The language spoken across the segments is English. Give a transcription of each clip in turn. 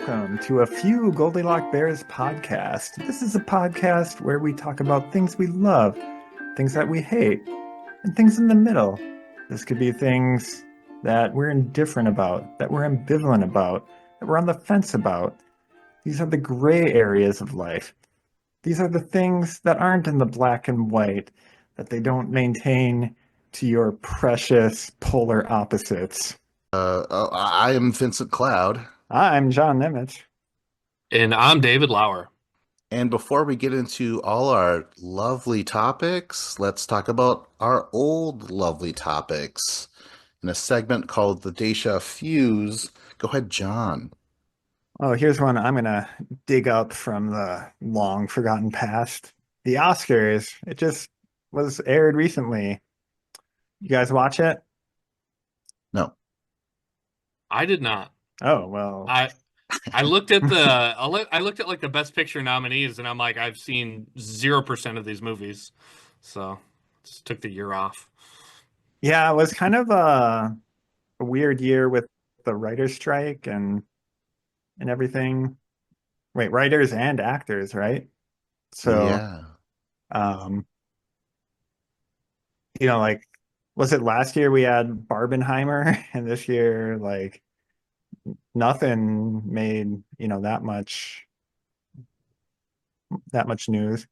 welcome to a few Goldilock Bears podcast. This is a podcast where we talk about things we love, things that we hate, and things in the middle. This could be things that we're indifferent about, that we're ambivalent about, that we're on the fence about. These are the gray areas of life. These are the things that aren't in the black and white, that they don't maintain to your precious polar opposites. I am Vincent Cloud. I'm John Nimitz. And I'm David Lauer. And before we get into all our lovely topics, let's talk about our old lovely topics in a segment called the Dacia Fuse. Go ahead, John. Oh, here's one I'm gonna dig up from the long forgotten past. The Oscars. It just was aired recently. You guys watch it? No. I did not. Oh, well. I looked at like the Best Picture nominees, and I'm like, I've seen 0% of these movies, so just took the year off. Yeah, it was kind of a weird year with the writer's strike and everything. Wait, writers and actors, right? So, Yeah. um, like, was it last year we had Barbenheimer, and this year, like, nothing made, that much news.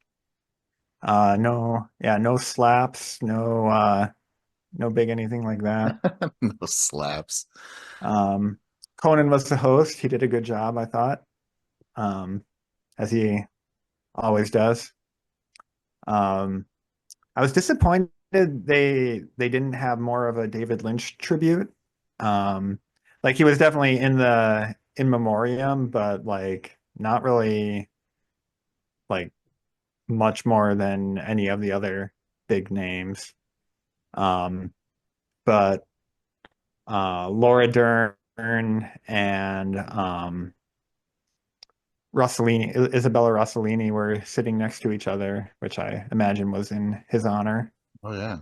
No slaps, no big anything like that. No slaps. Conan was the host. He did a good job, I thought, as he always does. I was disappointed they didn't have more of a David Lynch tribute. Like he was definitely in the in memoriam, but like not really like much more than any of the other big names. But Laura Dern and Isabella Rossellini were sitting next to each other, which I imagine was in his honor. Oh, yeah.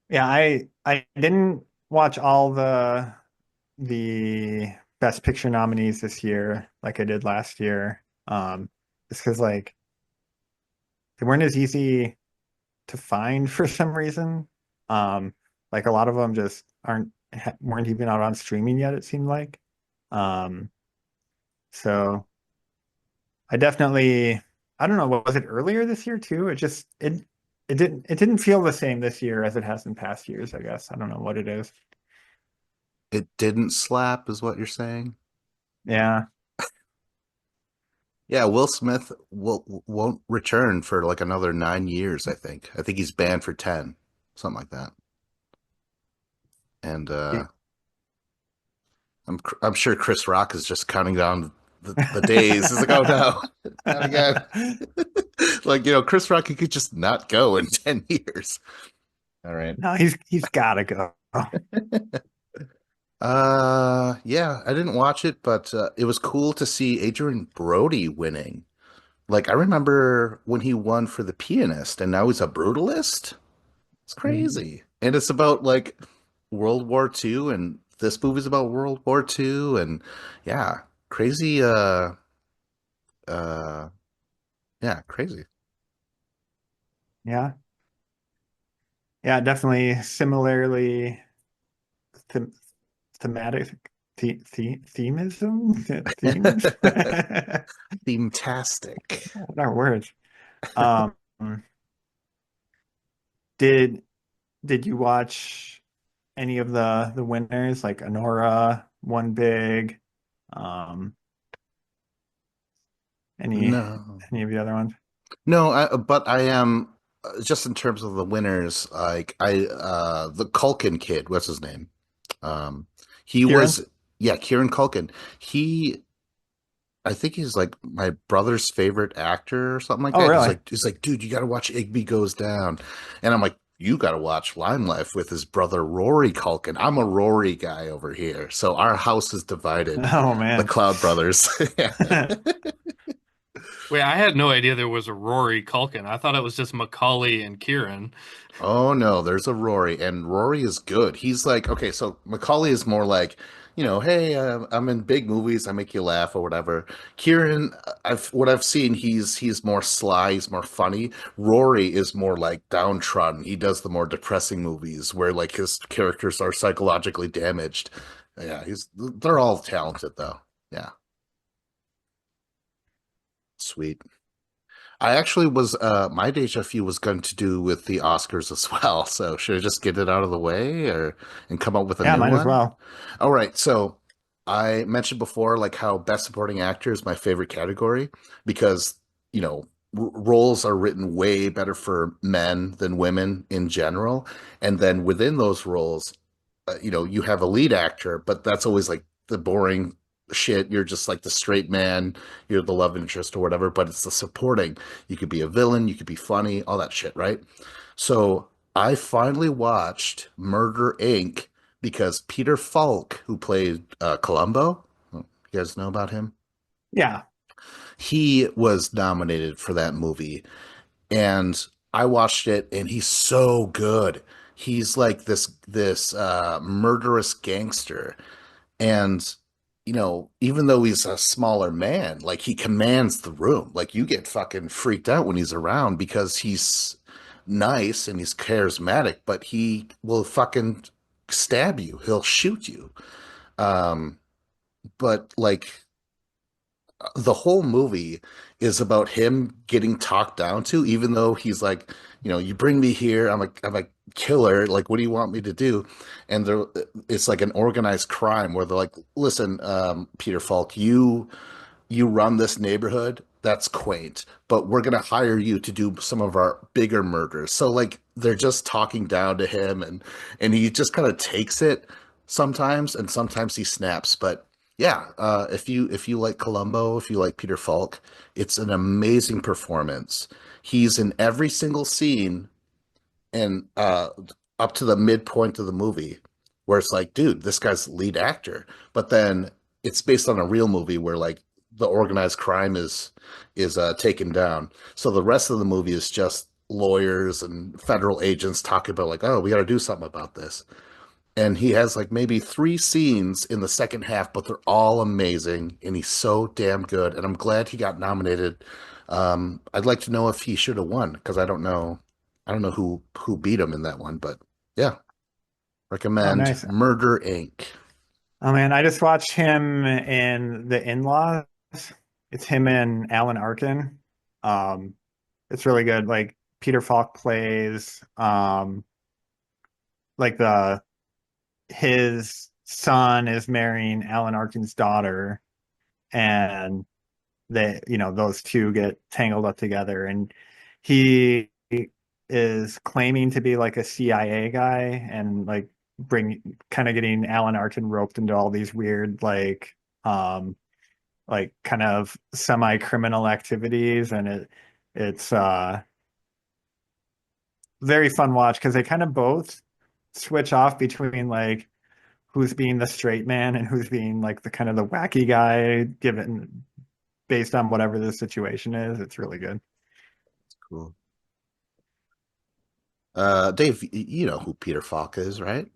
Yeah, I didn't watch all the Best Picture nominees this year like I did last year. Just because like they weren't as easy to find for some reason. Like a lot of them just weren't even out on streaming yet, it seemed like. So I don't know, was it earlier this year too? It didn't feel the same this year as it has in past years, I guess. I don't know what it is. It didn't slap, is what you're saying? Yeah. Yeah, Will Smith won't return for like another 9 years, I think. I think he's banned for 10, something like that. And Yeah. I'm sure Chris Rock is just counting down the days. He's like, oh no, not again. Like, Chris Rock could just not go in 10 years. All right. No, he's gotta go. Yeah, I didn't watch it, but it was cool to see Adrian Brody winning. Like, I remember when he won for The Pianist, and now he's a brutalist. It's crazy. And it's about like World War II, and this movie's about World War II, and yeah, crazy yeah, crazy. Yeah. Yeah, definitely similarly them thematic themism themes. Themetastic. What are words? Um, did did you watch any of the winners like Honora, One Big, um, any No. any of the other ones? No, but I am just in terms of the winners, like the Culkin kid, what's his name? He Kieran? was, yeah, Kieran Culkin. I think he's like my brother's favorite actor or something like Oh, that. really? He's like, dude, you got to watch Igby Goes Down, and I'm like, you got to watch Lime Life with his brother Rory Culkin. I'm a Rory guy over here, so our house is divided. Oh The man. Cloud Brothers. Yeah. Wait, I had no idea there was a Rory Culkin. I thought it was just Macaulay and Kieran. Oh no, there's a Rory, and Rory is good. He's like, okay, so Macaulay is more like, hey, I'm in big movies, I make you laugh or whatever. Kieran, what I've seen, he's more sly, he's more funny. Rory is more like downtrodden. He does the more depressing movies where like his characters are psychologically damaged. Yeah, they're all talented though. Yeah, sweet. I actually was my deja vu was going to do with the Oscars as well. So should I just get it out of the way or and come up with a Yeah, new might as one? well. All right. So I mentioned before like how best supporting actor is my favorite category because, roles are written way better for men than women in general. And then within those roles, you have a lead actor, but that's always like the boring shit. You're just like the straight man, you're the love interest or whatever, but it's the supporting. You could be a villain, you could be funny, all that shit, right? So I finally watched Murder Inc. because Peter Falk, who played Columbo, you guys know about him? Yeah. He was nominated for that movie and I watched it, and he's so good. He's like this murderous gangster, and even though he's a smaller man, like he commands the room. Like you get fucking freaked out when he's around because he's nice and he's charismatic, but he will fucking stab you. He'll shoot you. Um, but like the whole movie is about him getting talked down to, even though he's like, you bring me here, I'm a killer. Like, what do you want me to do? And it's like an organized crime where they're like, listen, Peter Falk, you run this neighborhood. That's quaint, but we're gonna hire you to do some of our bigger murders. So like they're just talking down to him, and he just kind of takes it sometimes, and sometimes he snaps. But yeah, if you like Columbo, if you like Peter Falk, it's an amazing performance. He's in every single scene and up to the midpoint of the movie where it's like, dude, this guy's the lead actor. But then it's based on a real movie where like the organized crime is taken down. So the rest of the movie is just lawyers and federal agents talking about like, oh, we got to do something about this. And he has like maybe three scenes in the second half, but they're all amazing, and he's so damn good. And I'm glad he got nominated. I'd like to know if he should have won because I don't know who beat him in that one, but yeah, Oh, recommend nice. Murder Inc. Oh man, I just watched him in The In-Laws. It's him and Alan Arkin. Um, it's really good. Like Peter Falk plays like the his son is marrying Alan Arkin's daughter, and those two get tangled up together, and he is claiming to be like a CIA guy and like bring kind of getting Alan Arkin roped into all these weird like kind of semi-criminal activities, and it's very fun watch because they kind of both switch off between like who's being the straight man and who's being like the kind of the wacky guy given based on whatever the situation is. It's really good. Cool. Dave, you know who Peter Falk is, right?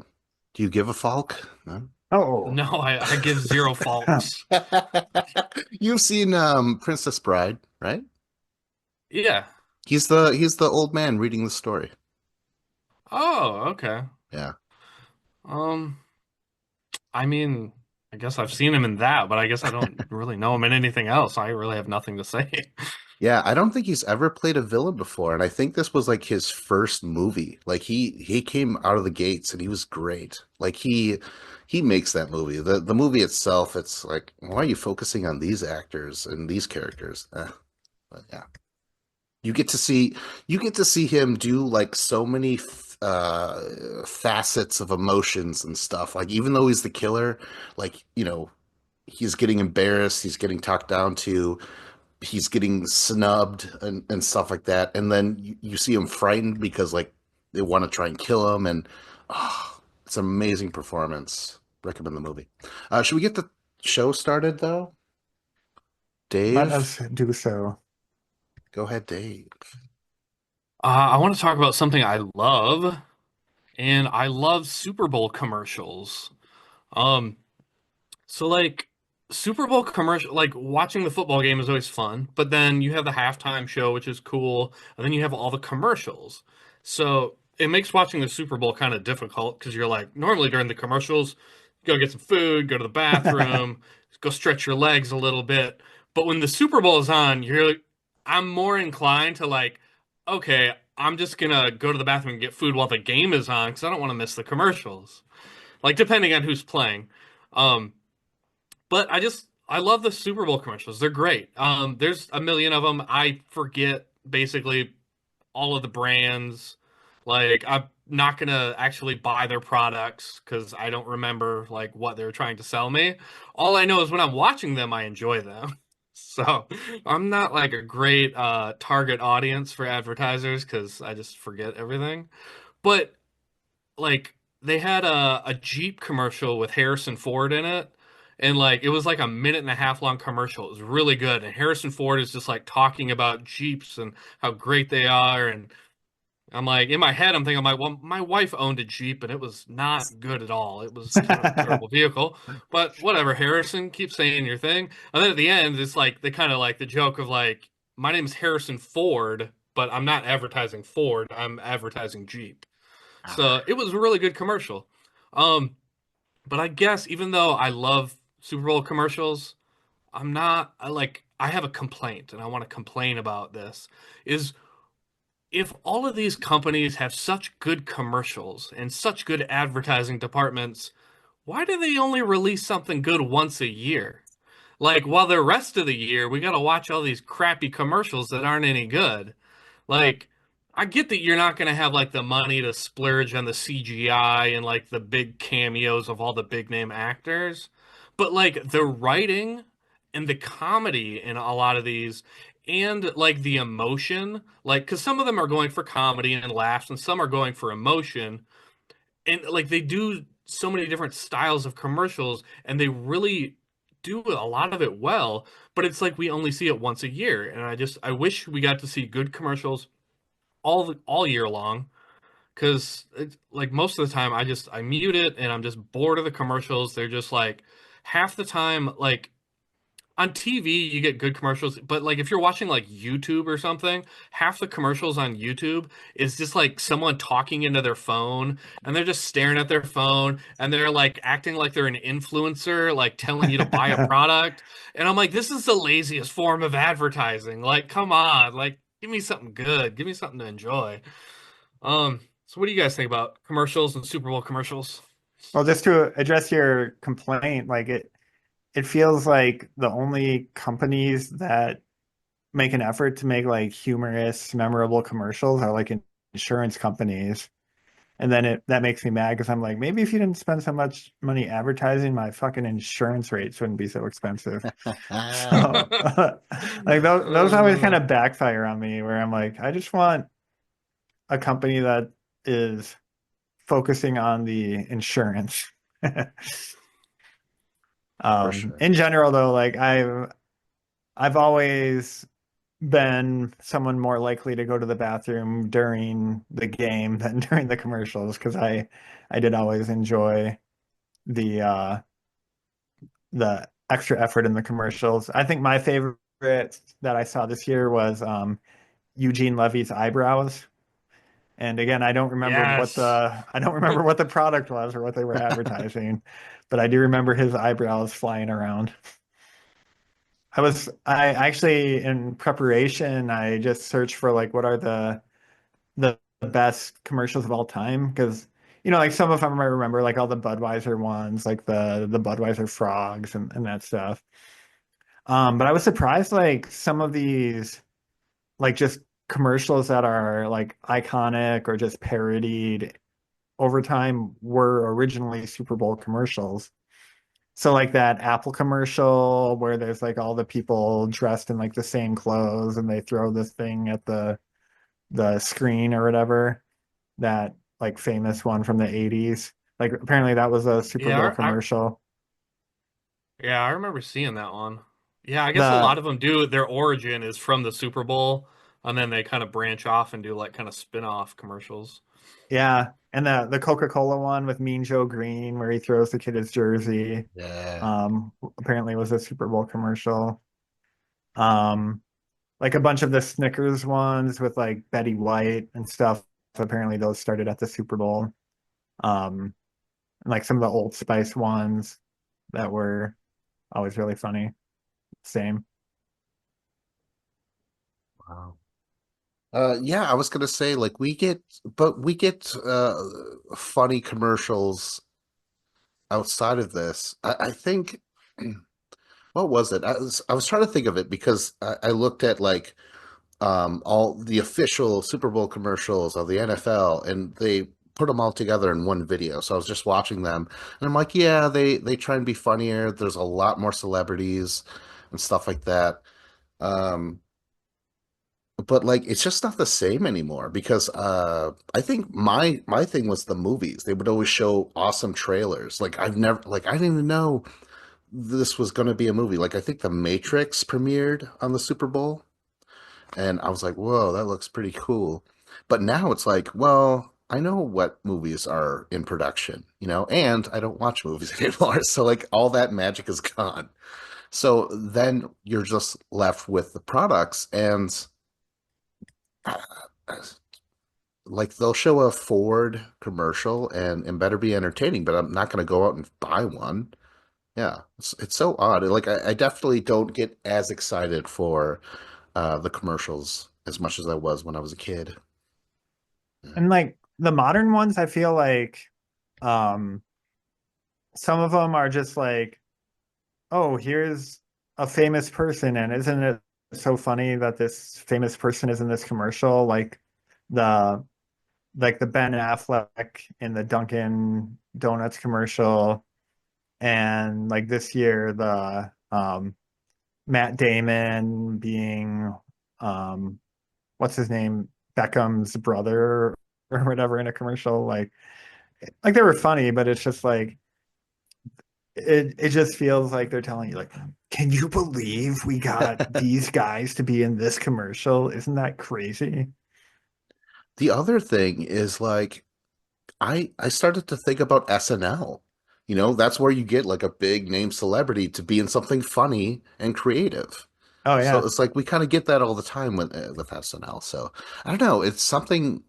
Do you give a Falk? No? Oh, No, I give zero faults. You've seen Princess Bride, right? Yeah. He's the old man reading the story. Oh, okay. Yeah. Um, I mean, I guess I've seen him in that, but I guess I don't really know him in anything else. I really have nothing to say. Yeah, I don't think he's ever played a villain before, and I think this was like his first movie. Like he came out of the gates and he was great. Like he makes that movie. The movie itself, it's like, why are you focusing on these actors and these characters? But yeah. You get to see him do like so many facets of emotions and stuff. Like even though he's the killer, like, he's getting embarrassed, he's getting talked down to, he's getting snubbed and stuff like that. And then you see him frightened because like they want to try and kill him. And it's an amazing performance. Recommend the movie. Should we get the show started though? let Dave? us do so. Go ahead, Dave. I want to talk about something I love, and I love Super Bowl commercials. Um, so like Super Bowl commercial, like watching the football game is always fun, but then you have the halftime show, which is cool, and then you have all the commercials. So it makes watching the Super Bowl kind of difficult because you're like, normally during the commercials, go get some food, go to the bathroom, go stretch your legs a little bit. But when the Super Bowl is on, I'm more inclined to like, okay, I'm just gonna go to the bathroom and get food while the game is on because I don't want to miss the commercials. Like depending on who's playing. Um, but I love the Super Bowl commercials. They're great. There's a million of them. I forget basically all of the brands. Like I'm not gonna actually buy their products because I don't remember like what they're trying to sell me. All I know is when I'm watching them, I enjoy them. So I'm not like a great target audience for advertisers because I just forget everything. But like they had a Jeep commercial with Harrison Ford in it. And like it was like a minute and a half long commercial. It was really good. And Harrison Ford is just like talking about Jeeps and how great they are. And I'm like in my head, I'm thinking, like, well, my wife owned a Jeep and it was not good at all. It was kind of a terrible vehicle. But whatever, Harrison, keep saying your thing. And then at the end, it's like they kind of like the joke of like, my name is Harrison Ford, but I'm not advertising Ford. I'm advertising Jeep. So it was a really good commercial. Um, but I guess even though I love Super Bowl commercials, I have a complaint and I want to complain about this is if all of these companies have such good commercials and such good advertising departments, why do they only release something good once a year? Like while the rest of the year we got to watch all these crappy commercials that aren't any good. Like, I get that you're not going to have like the money to splurge on the CGI and like the big cameos of all the big name actors, but like the writing and the comedy in a lot of these and like the emotion, like, because some of them are going for comedy and laughs and some are going for emotion. And like they do so many different styles of commercials and they really do a lot of it well, but it's like we only see it once a year. And I wish we got to see good commercials all year long because like most of the time I mute it and I'm just bored of the commercials. They're just like half the time like on TV you get good commercials, but like if you're watching like YouTube or something, half the commercials on YouTube is just like someone talking into their phone and they're just staring at their phone and they're like acting like they're an influencer, like telling you to buy a product. And I'm like, this is the laziest form of advertising. Like, come on, like give me something good, give me something to enjoy. So what do you guys think about commercials and Super Bowl commercials? Well, just to address your complaint, like it feels like the only companies that make an effort to make like humorous, memorable commercials are like insurance companies. And then that makes me mad because I'm like, maybe if you didn't spend so much money advertising, my fucking insurance rates wouldn't be so expensive. So, like those always kind Uh, of backfire on me, where I'm like, I just want a company that is focusing on the insurance. For sure. In general, though, like I've always been someone more likely to go to the bathroom during the game than during the commercials because I did always enjoy the the extra effort in the commercials. I think my favorite that I saw this year was Eugene Levy's eyebrows. And again, yes. I don't remember what the product was or what they were advertising, but I do remember his eyebrows flying around. I actually in preparation, I just searched for like what are the best commercials of all time because like some of them I remember like all the Budweiser ones, like the Budweiser frogs and that stuff. But I was surprised like some of these like just commercials that are like iconic or just parodied over time were originally Super Bowl commercials. So like that Apple commercial where there's like all the people dressed in like the same clothes and they throw this thing at the screen or whatever, that like famous one from the 80s. Like apparently that was a Super Bowl Yeah, commercial. I remember seeing that one. Yeah, I guess a The lot of them do. Their origin is from the Super Bowl. and then they kind of branch off and do like kind of spin-off commercials. Yeah, and the Coca-Cola one with Mean Joe Green where he throws the kid his jersey, Yeah. apparently was a Super Bowl commercial. Um, like a bunch of the Snickers ones with like Betty White and stuff. Apparently those started at the Super Bowl. And like some of the Old Spice ones that were always really funny. Same. Wow. Yeah, I was gonna say like we get funny commercials outside of this. I think what was it? I was trying to think of it because I looked at like all the official Super Bowl commercials of the NFL, and they put them all together in one video. So I was just watching them, and I'm like, yeah, they try and be funnier. There's a lot more celebrities and stuff like that. Um, but like it's just not the same anymore because I think my thing was the movies. They would always show awesome trailers. Like I've never like I didn't even know this was going to be a movie. Like I think The Matrix premiered on the Super Bowl. And I was like, whoa, that looks pretty cool. But now it's like, well, I know what movies are in production, and I don't watch movies anymore. So like all that magic is gone. So then you're just left with the products and uh, like they'll show a Ford commercial and better be entertaining, but I'm not going to go out and buy one. Yeah, it's so odd. Like I definitely don't get as excited for the commercials as much as I was when I was a kid. Yeah. And like the modern ones, I feel like um some of them are just like, oh, here's a famous person, and isn't it so funny that this famous person is in this commercial? The like the Ben Affleck in the Dunkin' Donuts commercial, and like this year the Matt Damon being what's his name, Beckham's brother or whatever in a commercial. Like they were funny, but it's just like it just feels like they're telling you like, can you believe we got these guys to be in this commercial? Isn't that crazy? The other thing is like I started to think about SNL. That's where you get like a big name celebrity to be in something funny and creative. Oh So yeah. it's like we kind of get that all the time with SNL. So I don't know, it's something.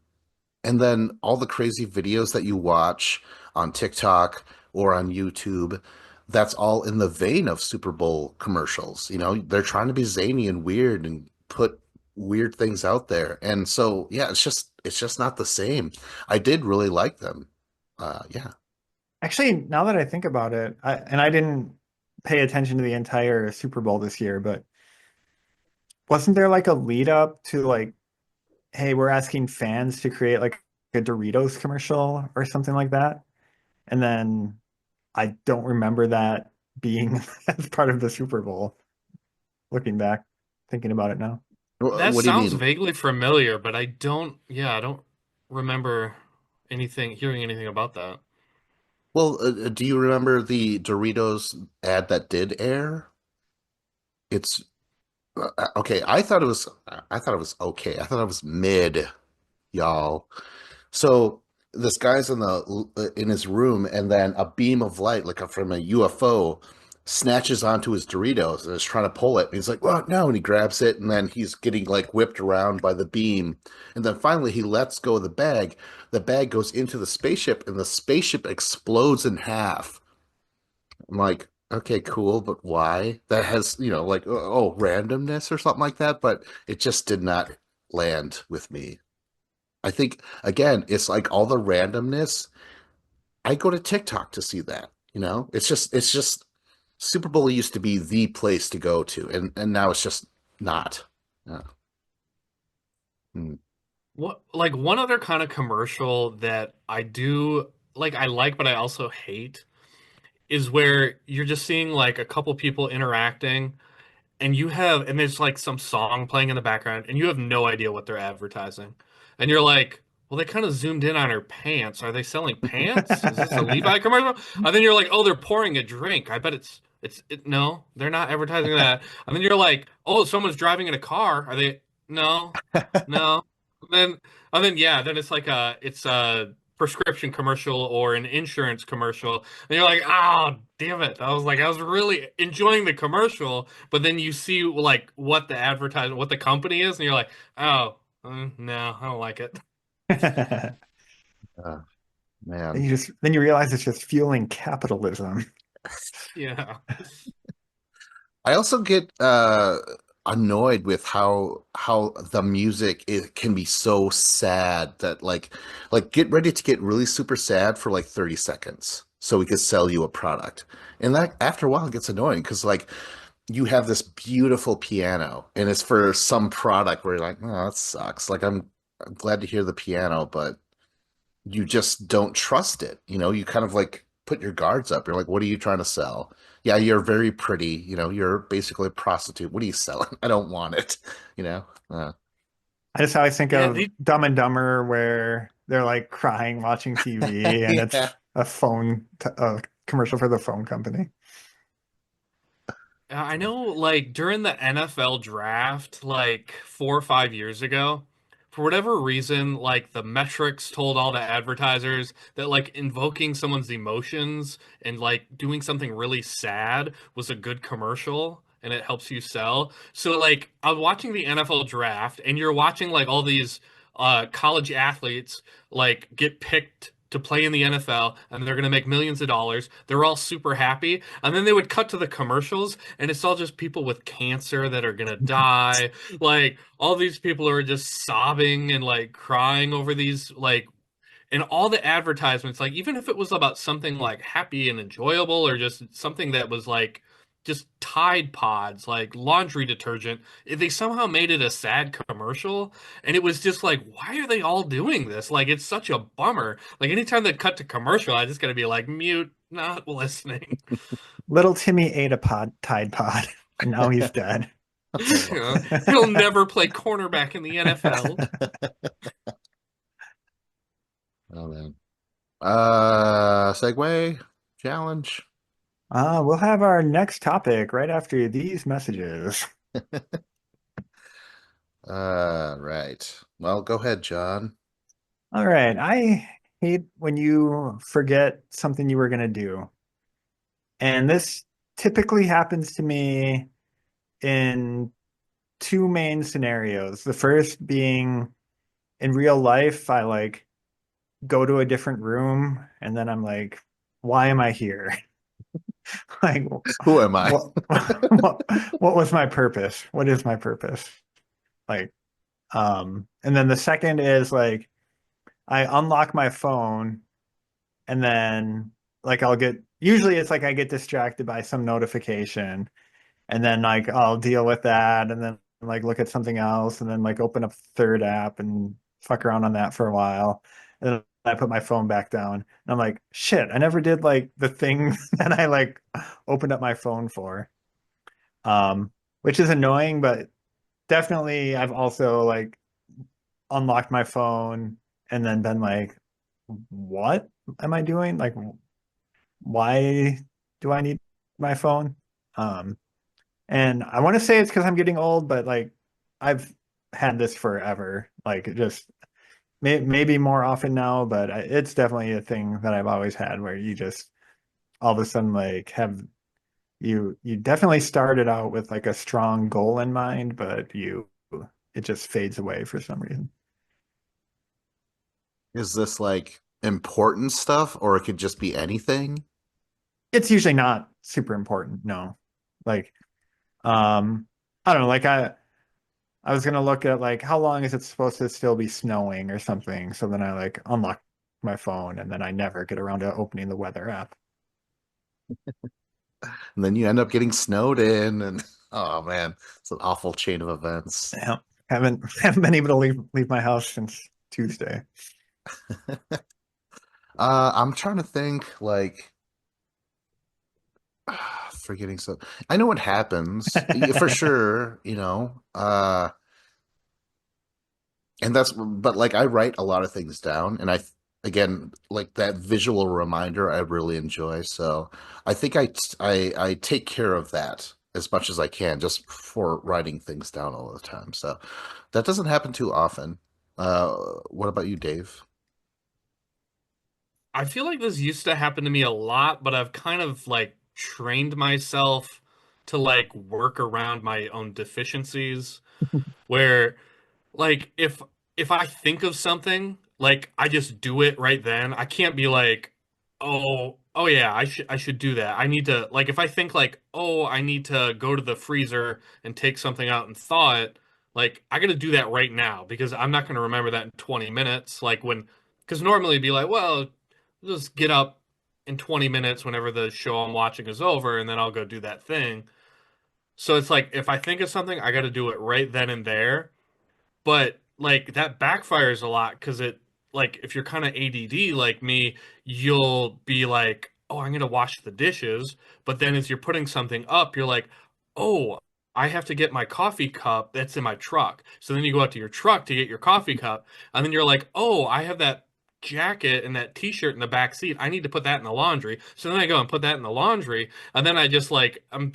And then all the crazy videos that you watch on TikTok or on YouTube, that's all in the vein of Super Bowl commercials. They're trying to be zany and weird and put weird things out there. And so, yeah, it's just not the same. I did really like them. Yeah. Actually, now that I think about it, I didn't pay attention to the entire Super Bowl this year, but wasn't there like a lead up to like, hey, we're asking fans to create like a Doritos commercial or something like that? And then I don't remember that being as part of the Super Bowl, looking back, thinking about it now. That What do you sounds mean? vaguely familiar, but I don't remember hearing anything about that. Well, do you remember the Doritos ad that did air? It's okay. I thought it was okay. I thought it was mid, y'all. So this guy's in his room, and then a beam of light, like from a UFO, snatches onto his Doritos and is trying to pull it. And he's like, "Well, no!" And he grabs it, and then he's getting like whipped around by the beam. And then finally, he lets go of the bag. The bag goes into the spaceship, and the spaceship explodes in half. I'm like, okay, cool, but why? That has, like, randomness or something like that, but it just did not land with me. I think again, it's like all the randomness. I go to TikTok to see that. It's just Super Bowl used to be the place to go to, and now it's just not. Yeah. Mm. What like one other kind of commercial that I do like I like but I also hate is where you're just seeing like a couple people interacting and there's like some song playing in the background and you have no idea what they're advertising. And you're like, well, they kind of zoomed in on her pants. Are they selling pants? Is this a Levi commercial? And then you're like, oh, they're pouring a drink. I bet no, they're not advertising that. And then you're like, oh, someone's driving in a car. Are they? No, no. Then and then yeah, then it's like a prescription commercial or an insurance commercial, and you're like, oh damn it! I was really enjoying the commercial, but then you see like what the advertisement, what the company is, and you're like, oh, no, I don't like it. Then Uh, man. you realize it's just fueling capitalism. Yeah. I also get annoyed with how the music can be so sad that like get ready to get really super sad for like 30 seconds so we could sell you a product. And that after a while it gets annoying because like you have this beautiful piano and it's for some product where you're like, oh, that sucks. Like I'm glad to hear the piano, but you just don't trust it. You know, you kind of like put your guards up. You're like, what are you trying to sell? Yeah, you're very pretty. You know, you're basically a prostitute. What are you selling? I don't want it. You know? I just always think Yeah, of Dumb and Dumber, where they're like crying watching TV, and Yeah. it's a commercial for the phone company. I know, like during the NFL draft, like 4 or 5 years ago, for whatever reason, like the metrics told all the advertisers that like invoking someone's emotions and like doing something really sad was a good commercial and it helps you sell. So like I was watching the NFL draft and you're watching like all these college athletes like get picked to play in the NFL and they're going to make millions of dollars. They're all super happy. And then they would cut to the commercials and it's all just people with cancer that are going to die. Like all these people are just sobbing and like crying over these like and all the advertisements, like even if it was about something like happy and enjoyable or just something that was like just Tide Pods, like laundry detergent, they somehow made it a sad commercial. And it was just like, why are they all doing this? Like, it's such a bummer. Like, anytime they cut to commercial, I just gotta be like, mute, not listening. Little Timmy ate a Tide Pod, and now he's dead. You know, he'll never play cornerback in the NFL. Oh man. Segue challenge. We'll have our next topic right after these messages. Right. Well, go ahead, John. All right. I hate when you forget something you were going to do. And this typically happens to me in two main scenarios. The first being in real life, I like go to a different room and then I'm like, why am I here? Like, Who am I? what was my purpose? What is my purpose? Like, and then the second is like I unlock my phone and then like I'll get usually it's like I get distracted by some notification and then like I'll deal with that and then like look at something else and then like open up a third app and fuck around on that for a while. And then I put my phone back down and I'm like, shit, I never did like the thing that I like opened up my phone for. Which is annoying, but definitely I've also like unlocked my phone and then been like, what am I doing? Like, why do I need my phone? Um, and I want to say it's because I'm getting old, but like I've had this forever. Like just maybe more often now, but it's definitely a thing that I've always had where you just all of a sudden like have you definitely started out with like a strong goal in mind, but it just fades away for some reason. Is this like important stuff or it could just be anything? It's usually not super important, no. Like I don't know, like I was gonna look at like how long is it supposed to still be snowing or something. So then I like unlock my phone and then I never get around to opening the weather app. And then you end up getting snowed in and oh man, it's an awful chain of events. Yeah. Haven't been able to leave my house since Tuesday. I'm trying to think like forgetting so I know what happens for sure, you know. And that's but like I write a lot of things down and I again like that visual reminder I really enjoy. So I think I take care of that as much as I can just for writing things down all the time. So that doesn't happen too often. Uh, what about you, Dave? I feel like this used to happen to me a lot, but I've kind of like trained myself to like work around my own deficiencies where like if I think of something, like I just do it right then. I can't be like, "Oh yeah, I should do that." I need to like if I think like, "Oh, I need to go to the freezer and take something out and thaw it." Like I got to do that right now because I'm not going to remember that in 20 minutes like when cuz normally it'd be like, "Well, just get up in 20 minutes whenever the show I'm watching is over and then I'll go do that thing." So it's like if I think of something, I got to do it right then and there, but like that backfires a lot because it like if you're kind of ADD like me, you'll be like, "Oh, I'm gonna wash the dishes," but then as you're putting something up, you're like, "Oh, I have to get my coffee cup that's in my truck." So then you go out to your truck to get your coffee cup, and then you're like, "Oh, I have that jacket and that t-shirt in the back seat. I need to put that in the laundry." So then I go and put that in the laundry, and then I just like I'm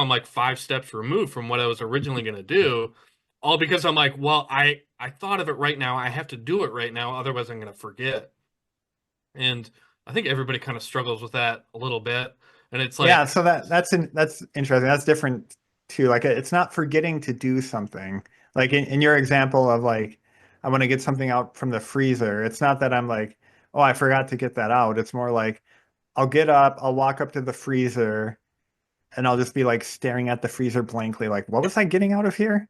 like 5 steps removed from what I was originally gonna do all because I'm like, well, I thought of it right now. I have to do it right now, otherwise I'm going to forget. And I think everybody kind of struggles with that a little bit. And it's Yeah, like, so that's interesting. That's different too. Like it's not forgetting to do something. Like in your example of like I want to get something out from the freezer. It's not that I'm like, oh, I forgot to get that out. It's more like I'll get up, I'll walk up to the freezer, and I'll just be like staring at the freezer blankly, like, what was I getting out of here?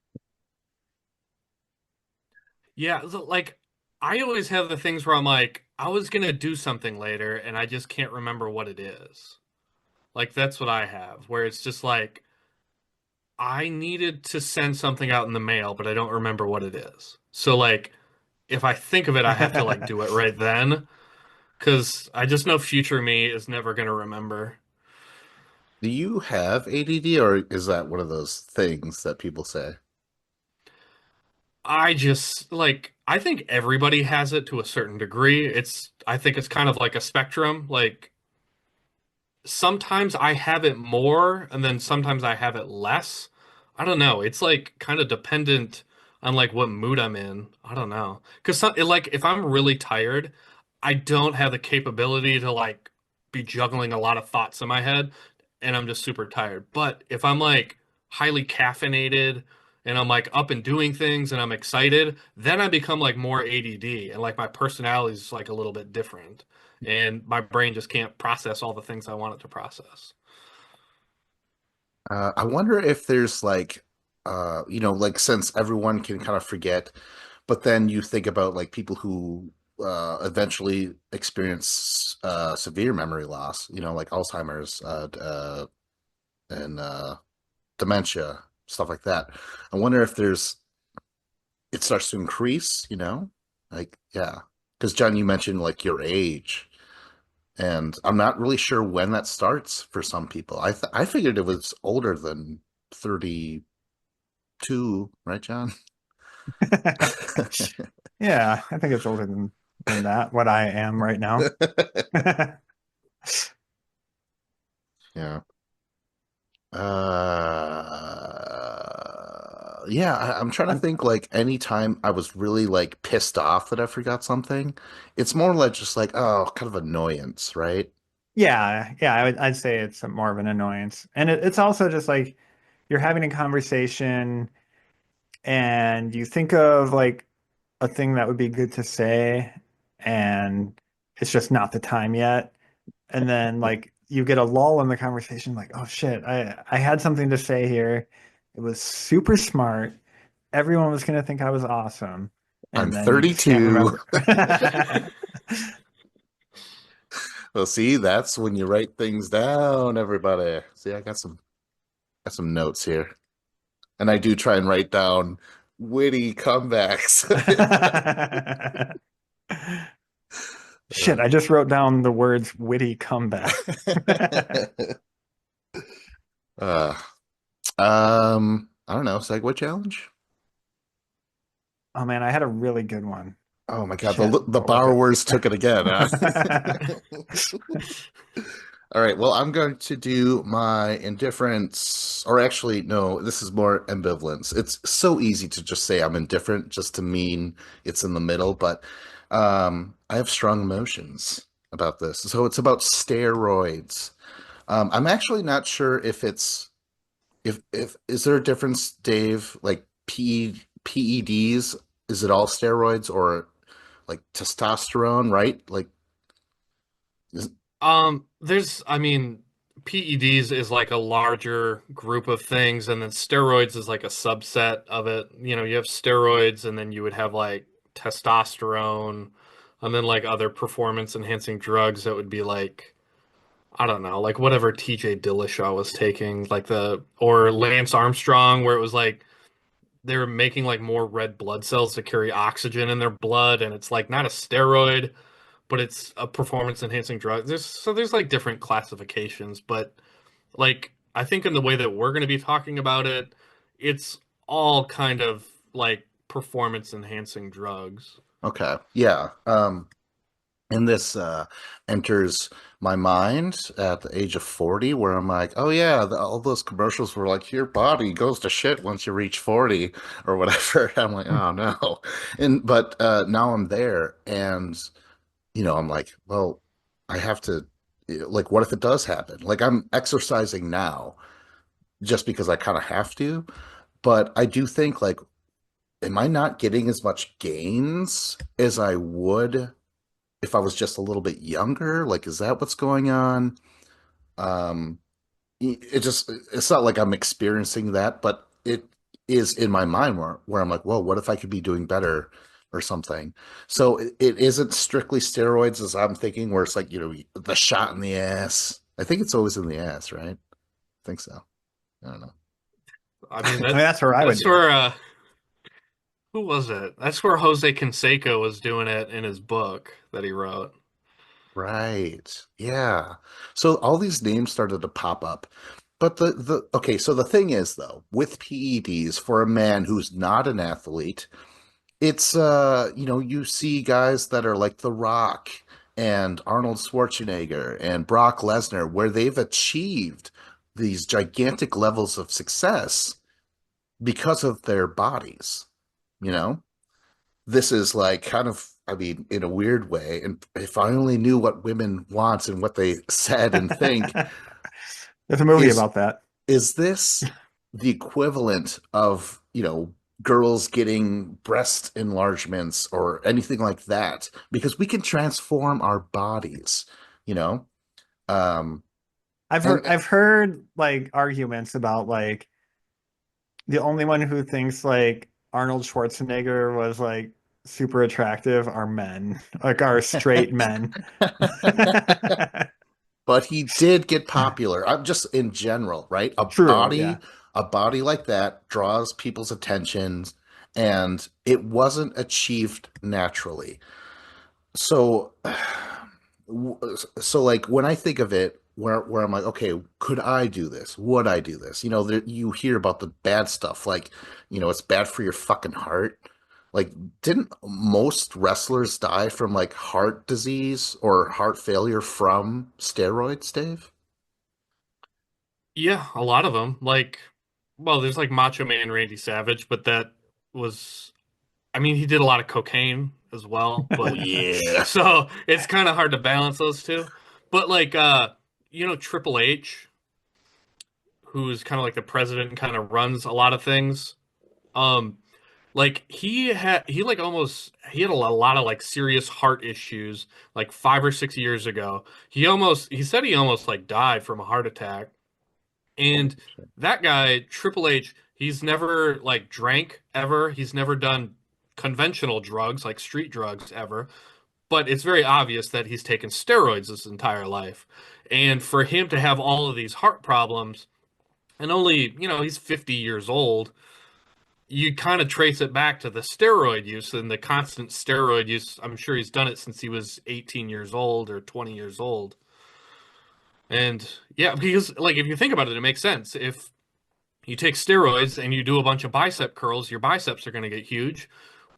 yeah, like I always have the things where I'm like, I was going to do something later and I just can't remember what it is. Like that's what I have, where it's just like I needed to send something out in the mail, but I don't remember what it is. So like if I think of it, I have to like do it right then. Because I just know future me is never going to remember. Do you have ADD, or is that one of those things that people say? I just like I think everybody has it to a certain degree. I think it's kind of like a spectrum. Like sometimes I have it more and then sometimes I have it less. I don't know. It's like kind of dependent on like what mood I'm in. I don't know. Cuz like if I'm really tired, I don't have the capability to like be juggling a lot of thoughts in my head and I'm just super tired. But if I'm like highly caffeinated and I'm like up and doing things and I'm excited, then I become like more ADD and like my personality is like a little bit different and my brain just can't process all the things I want it to process. I wonder if there's like, like since everyone can kind of forget, but then you think about like people who eventually experience severe memory loss, like Alzheimer's and dementia, stuff like that. I wonder if it starts to increase, like, yeah. Because John, you mentioned like your age, and I'm not really sure when that starts for some people. I figured it was older than 32, right, John? Yeah, I think it's older than that, what I am right now. Yeah. Yeah, I'm trying to I'm, think like anytime I was really like pissed off that I forgot something, it's more like just like, oh, kind of annoyance, right? yeah, I'd say it's more of an annoyance. And it's also just like you're having a conversation and you think of like a thing that would be good to say and it's just not the time yet. And then like you get a lull in the conversation, like, oh shit, I had something to say here. It was super smart. Everyone was gonna think I was awesome. I'm And then you just can't 32. remember. Well, see, that's when you write things down, everybody. See, I got some notes here. And I do try and write down witty comebacks. Shit, I just wrote down the words witty comeback. uh, I don't know, segue challenge? Oh man, I had a really good one. Oh my God, Shit, the what was it? borrowers took it again, huh? All right. Well, I'm going to do my indifference, or actually, no, this is more ambivalence. It's so easy to just say I'm indifferent just to mean it's in the middle, but I have strong emotions about this. So it's about steroids. I'm actually not sure if it's if is there a difference, Dave? Like PEDs, is it all steroids or like testosterone, right? Like, is, I mean, PEDs is like a larger group of things, and then steroids is like a subset of it. You know, you have steroids, and then you would have like testosterone, and then like other performance enhancing drugs that would be like, I don't know, like whatever TJ Dillashaw was taking, like or Lance Armstrong, where it was like they were making like more red blood cells to carry oxygen in their blood, and it's like not a steroid, but it's a performance enhancing drug. There's like different classifications, but like I think in the way that we're going to be talking about it, it's all kind of like performance enhancing drugs. okay, yeah. And this enters my mind at the age of 40, where I'm like, oh yeah, all those commercials were like, your body goes to shit once you reach 40 or whatever. I'm like, oh no. And but now I'm there, and I'm like, well, I have to, like, what if it does happen? Like, I'm exercising now just because I kind of have to, but I do think, like, am I not getting as much gains as I would if I was just a little bit younger? Like, is that what's going on? Um, it's not like I'm experiencing that, but it is in my mind where I'm like, well, what if I could be doing better or something? So it isn't strictly steroids as I'm thinking, where it's like, the shot in the ass. I think it's always in the ass, right? I think so. I don't know. I mean I mean, that's where I would that's do it. where who was it? That's where Jose Canseco was doing it in his book that he wrote. Right. Yeah. So all these names started to pop up. But the okay, so the thing is though, with PEDs for a man who's not an athlete, it's you see guys that are like The Rock and Arnold Schwarzenegger and Brock Lesnar where they've achieved these gigantic levels of success because of their bodies, you know? This is like kind of, I mean, in a weird way, and if I only knew what women want and what they said and think, There's a movie is about that. is this the equivalent of, girls getting breast enlargements or anything like that? Because we can transform our bodies, you know? Um, and I've heard like arguments about like the only one who thinks like Arnold Schwarzenegger was like super attractive are men, like are straight men. but he did get popular. I'm just in general, right? A True, body, yeah. a body like that draws people's attentions, and it wasn't achieved naturally. So, so like when I think of it, where I'm like, okay, could I do this? Would I do this? You hear about the bad stuff, like, it's bad for your fucking heart. Like, didn't most wrestlers die from like heart disease or heart failure from steroids, Dave? Yeah, a lot of them. Like, well, there's like Macho Man Randy Savage, but that was, I mean, he did a lot of cocaine as well, Oh but yeah. so it's kind of hard to balance those two. But like, Triple H, who's kind of like the president and kind of runs a lot of things. Um, like he like almost he had a lot of like serious heart issues like 5 or 6 years ago. He said he almost like died from a heart attack. And that guy, Triple H, he's never like drank ever. He's never done conventional drugs like street drugs ever. But it's very obvious that he's taken steroids his entire life. And for him to have all of these heart problems, and only, he's 50 years old, you kind of trace it back to the steroid use and the constant steroid use. I'm sure he's done it since he was 18 years old or 20 years old. And yeah, because like if you think about it, it makes sense. If you take steroids and you do a bunch of bicep curls, your biceps are going to get huge.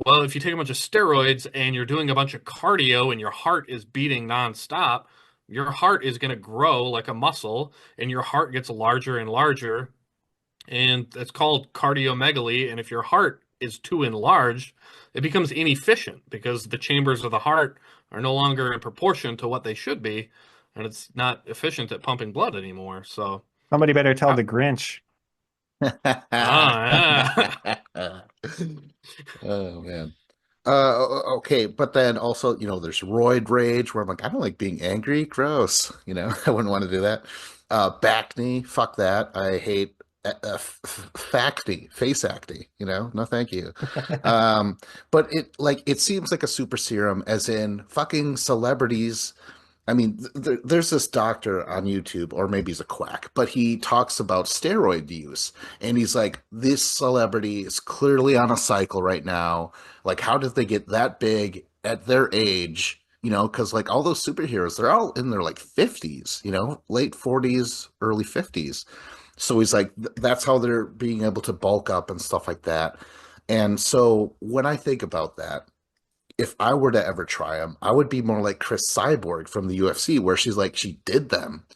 Well, if you take a bunch of steroids and you're doing a bunch of cardio and your heart is beating nonstop, your heart is going to grow like a muscle, and your heart gets larger and larger, and it's called cardiomegaly. And if your heart is too enlarged, it becomes inefficient because the chambers of the heart are no longer in proportion to what they should be, and it's not efficient at pumping blood anymore. So, Somebody better tell uh, the Grinch. yeah. Oh man. Okay, but then also, there's roid rage where I'm like, I don't like being angry. Gross. I wouldn't want to do that. Backney, fuck that. I hate facty, face acty, No, thank you. But it seems like a super serum, as in fucking celebrities. I mean, there's this doctor on YouTube, or maybe he's a quack, but he talks about steroid use. And he's like, this celebrity is clearly on a cycle right now. Like, how did they get that big at their age? Because like all those superheroes, they're all in their like 50s, late 40s, early 50s. So he's like, that's how they're being able to bulk up and stuff like that. And so when I think about that, if I were to ever try them, I would be more like Chris Cyborg from the UFC, where she's like, she did them,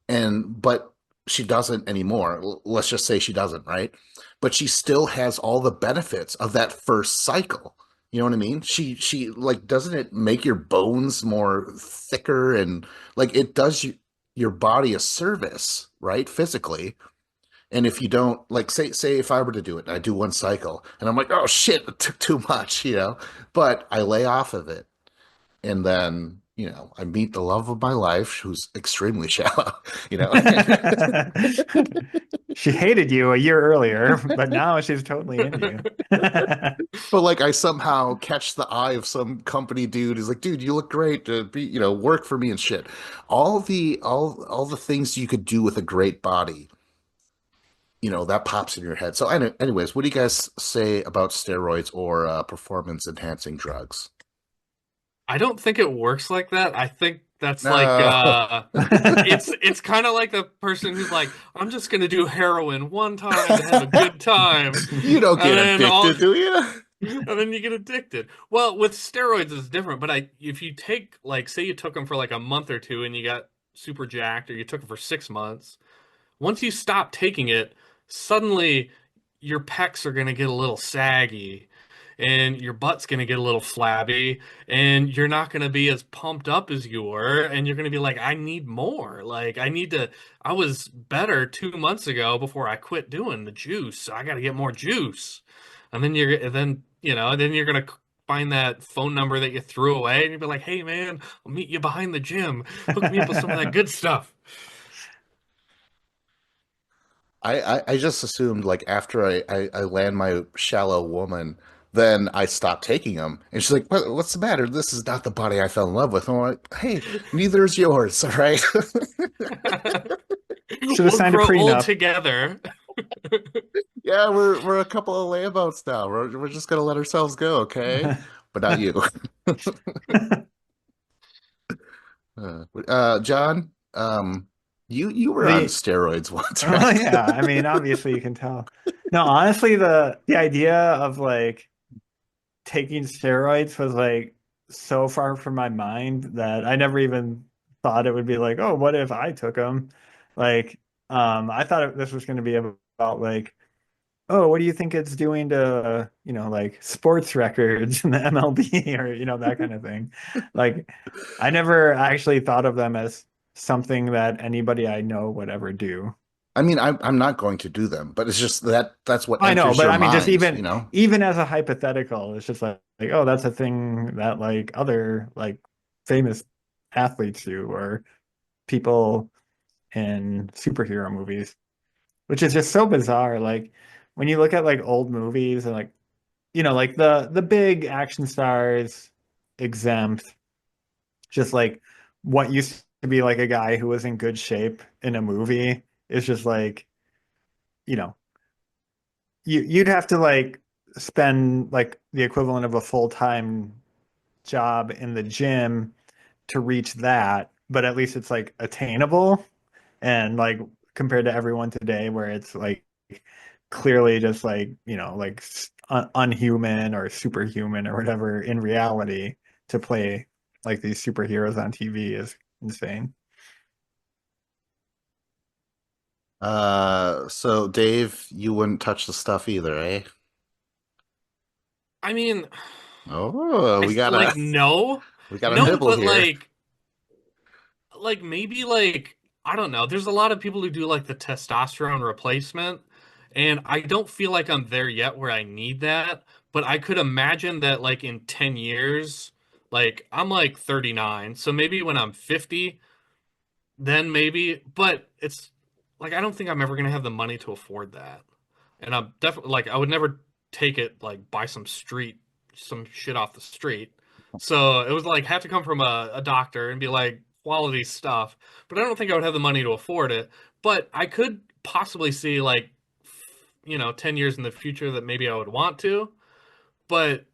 but she doesn't anymore. Let's just say she doesn't, right? But she still has all the benefits of that first cycle. You know what I mean? She like, doesn't it make your bones more thicker, and like it does your body a service, right? Physically. And if you don't, like, say if I were to do it and I do one cycle and I'm like, oh shit, it took too much, but I lay off of it, and then, I meet the love of my life, who's extremely shallow, you know. She hated you a year earlier, but now she's totally into you. But like I somehow catch the eye of some company dude who's like, dude, you look great to be, work for me and shit. All the things you could do with a great body, that pops in your head. So anyways, what do you guys say about steroids or performance enhancing drugs? I don't think it works like that. I think that's like No. it's kind of like the person who's like, I'm just gonna do heroin one time to have a good time, You don't and get then addicted, do you? and then you get addicted. Well, with steroids it's different, but if you take, like, say you took them for like a month or two and you got super jacked, or you took them for 6 months, once you stop taking it, suddenly your pecs are gonna get a little saggy, and your butt's going to get a little flabby, and you're not going to be as pumped up as you were, and you're going to be like, I need more. Like, I was better 2 months ago before I quit doing the juice. So I got to get more juice. And then you're going to find that phone number that you threw away, and you'll be like, hey man, I'll meet you behind the gym. Hook me up with some of that good stuff. I just assumed, like, after I land my shallow woman, then I stop taking them. And she's like, what's the matter? This is not the body I fell in love with. And I'm like, hey, neither is yours, all right? Should have We'll signed a grow old prenup. together. Yeah, we're a couple of layabouts now. We're just gonna let ourselves go, okay? But not you. John, you were on The steroids once, Oh right? yeah, I mean, obviously you can tell. No, honestly, the idea of like taking steroids was like so far from my mind that I never even thought it would be like, oh, what if I took them? Like, I thought this was going to be about like, oh, what do you think it's doing to, like sports records in the MLB or, that kind of thing. Like, I never actually thought of them as something that anybody I know would ever do. I mean, I'm not going to do them, but it's just that's what I know, enters but your I mean, just mind, even as a hypothetical, it's just like, oh, that's a thing that like other like famous athletes do or people in superhero movies, which is just so bizarre. Like when you look at like old movies and like like the big action stars exempt, just like what used to be like a guy who was in good shape in a movie is just like, you know, you'd have to like spend like the equivalent of a full-time job in the gym to reach that, but at least it's like attainable. And like compared to everyone today where it's like clearly just like, like unhuman or superhuman or whatever in reality to play like these superheroes on TV is insane. So Dave, you wouldn't touch the stuff either, eh? I mean, Oh, like no, we got a no, nibble but here. like maybe like I don't know. There's a lot of people who do like the testosterone replacement, and I don't feel like I'm there yet where I need that. But I could imagine that like in 10 years, like I'm like 39, so maybe when I'm 50, then maybe. But it's like I don't think I'm ever gonna have the money to afford that. And I'm definitely like I would never take it like buy some shit off the street. So it was like have to come from a doctor and be like quality stuff. But I don't think I would have the money to afford it. But I could possibly see like 10 years in the future that maybe I would want to. But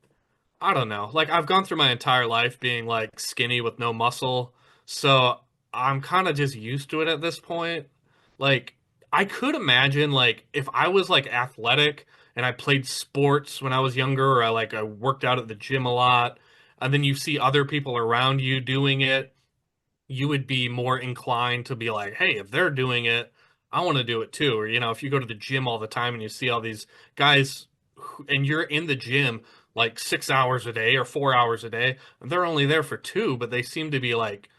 I don't know. Like I've gone through my entire life being like skinny with no muscle, so I'm kind of just used to it at this point. Like I could imagine like if I was like athletic and I played sports when I was younger or I worked out at the gym a lot, and then you see other people around you doing it, you would be more inclined to be like, hey, if they're doing it, I want to do it too. Or, if you go to the gym all the time and you see all these guys and you're in the gym like 6 hours a day or 4 hours a day, and they're only there for two, but they seem to be like,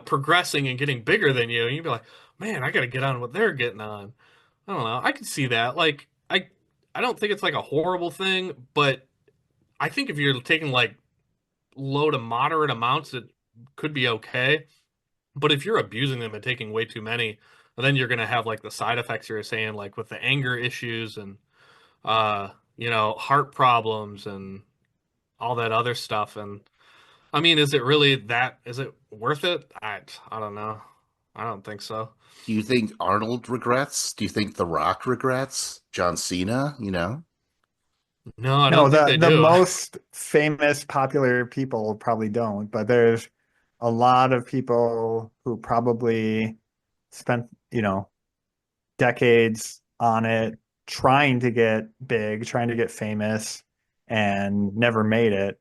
progressing and getting bigger than you. And you'd be like, man, I got to get on what they're getting on. I don't know. I can see that. Like, I don't think it's like a horrible thing, but I think if you're taking like low to moderate amounts, it could be okay. But if you're abusing them and taking way too many, then you're gonna have like the side effects you were saying, like with the anger issues and heart problems and all that other stuff. And I mean, is it really that? Is it worth it? I don't know. I don't think so. Do you think Arnold regrets? Do you think The Rock regrets? John Cena, you know? No, I No, don't think the they the do. most famous, popular people probably don't, but there's a lot of people who probably spent, decades on it, trying to get big, trying to get famous, and never made it.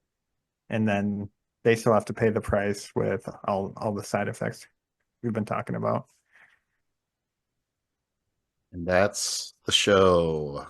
And then they still have to pay the price with all the side effects we've been talking about. And that's the show.